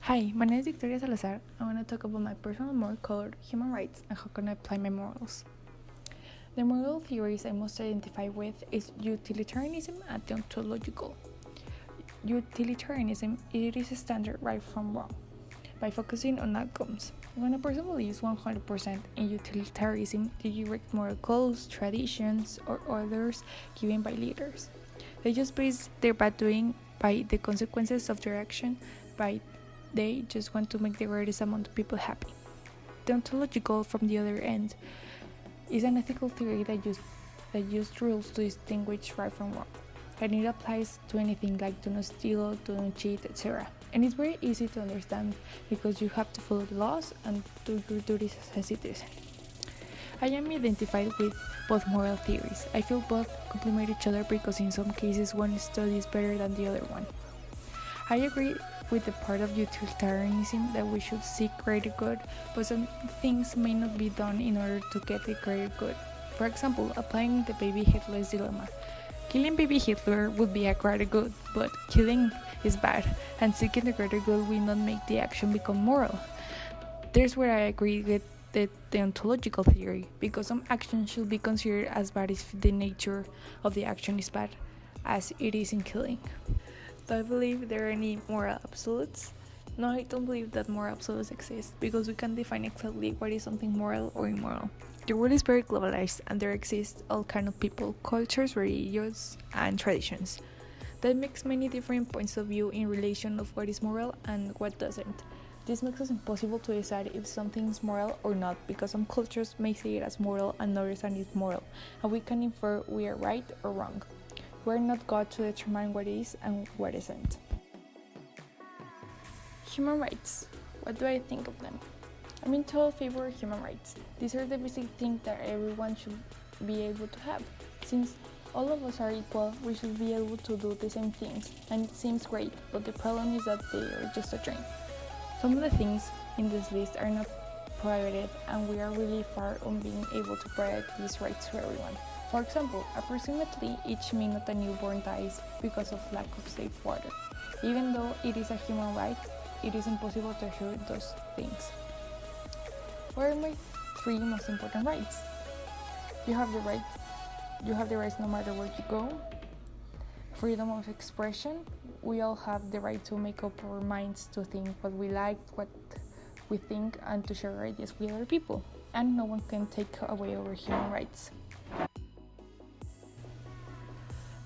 Hi, my name is Victoria Salazar. I want to talk about my personal moral code, human rights, and how can I apply my morals. The moral theories I most identify with is utilitarianism and deontological. Utilitarianism, it is a standard right from wrong by focusing on outcomes. When a person believes 100% in utilitarianism, they direct moral codes, traditions, or orders given by leaders. They just base their bad doing by the consequences of their action, they just want to make the greatest amount of people happy. Deontological, from the other end, is an ethical theory that uses rules to distinguish right from wrong. And it applies to anything like do not steal, do not cheat, etc. And it's very easy to understand because you have to follow the laws and do your duties as a citizen. I am identified with both moral theories. I feel both complement each other because in some cases one study is better than the other one. I agree with the part of utilitarianism that we should seek greater good, but some things may not be done in order to get the greater good. For example, applying the baby Hitler's dilemma. Killing baby Hitler would be a greater good, but killing is bad, and seeking the greater good will not make the action become moral. There's where I agree with the deontological theory, because some actions should be considered as bad if the nature of the action is bad, as it is in killing. Do I believe there are any moral absolutes? No, I don't believe that moral absolutes exist because we can define exactly what is something moral or immoral. The world is very globalized and there exist all kinds of people, cultures, religions, and traditions. That makes many different points of view in relation of what is moral and what doesn't. This makes it impossible to decide if something is moral or not because some cultures may see it as moral and others are immoral, and we can infer we are right or wrong. We're not God to determine what is and what isn't. Human rights. What do I think of them? I'm in total favor of human rights. These are the basic things that everyone should be able to have. Since all of us are equal, we should be able to do the same things, and it seems great, but the problem is that they are just a dream. Some of the things in this list are not prohibited, and we are really far on being able to provide these rights to everyone. For example, approximately each minute a newborn dies because of lack of safe water. Even though it is a human right, it is impossible to assure those things. What are my three most important rights? You have the rights no matter where you go. Freedom of expression. We all have the right to make up our minds to think what we like, what we think, and to share ideas with other people. And no one can take away our human rights.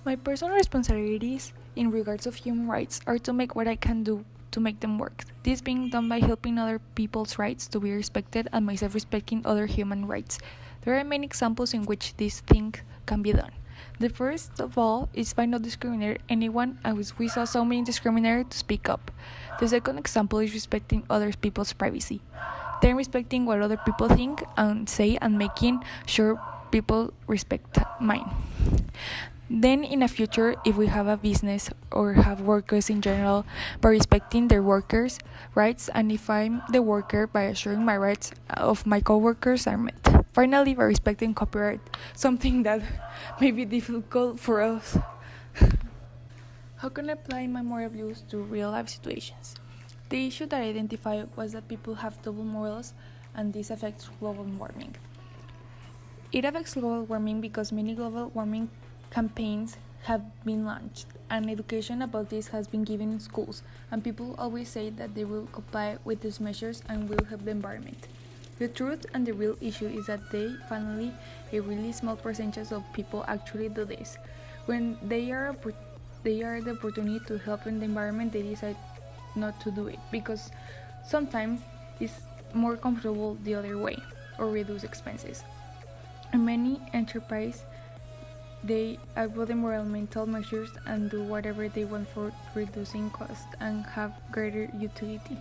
My personal responsibilities in regards of human rights are to make what I can do to make them work. This being done by helping other people's rights to be respected and myself respecting other human rights. There are many examples in which this thing can be done. The first of all is by not discriminating anyone, as we saw so many discriminators to speak up. The second example is respecting other people's privacy. Then respecting what other people think and say and making sure people respect mine. Then in the future, if we have a business or have workers in general, by respecting their workers' rights, and if I'm the worker, by assuring my rights of my co-workers are met. Finally, by respecting copyright, something that may be difficult for us. How can I apply my moral views to real-life situations? The issue that I identified was that people have double morals, and this affects global warming. It affects global warming because many global warming campaigns have been launched, and education about this has been given in schools, and people always say that they will comply with these measures and will help the environment. The truth and the real issue is that finally, a really small percentage of people actually do this. When they are the opportunity to help in the environment, they decide not to do it because sometimes it's more comfortable the other way or reduce expenses. And many enterprises they avoid environmental measures and do whatever they want for reducing cost and have greater utility.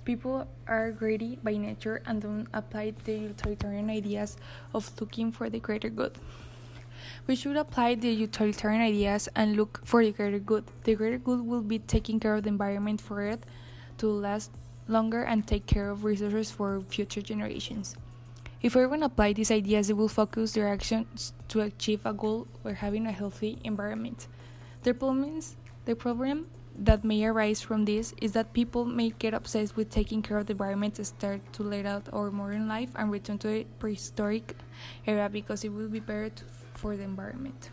People are greedy by nature and don't apply the utilitarian ideas of looking for the greater good. We should apply the utilitarian ideas and look for the greater good. The greater good will be taking care of the environment for it to last longer and take care of resources for future generations. If everyone apply these ideas, they will focus their actions to achieve a goal or having a healthy environment. The problem that may arise from this is that people may get obsessed with taking care of the environment and start to let out our modern life and return to a prehistoric era because it will be better for the environment.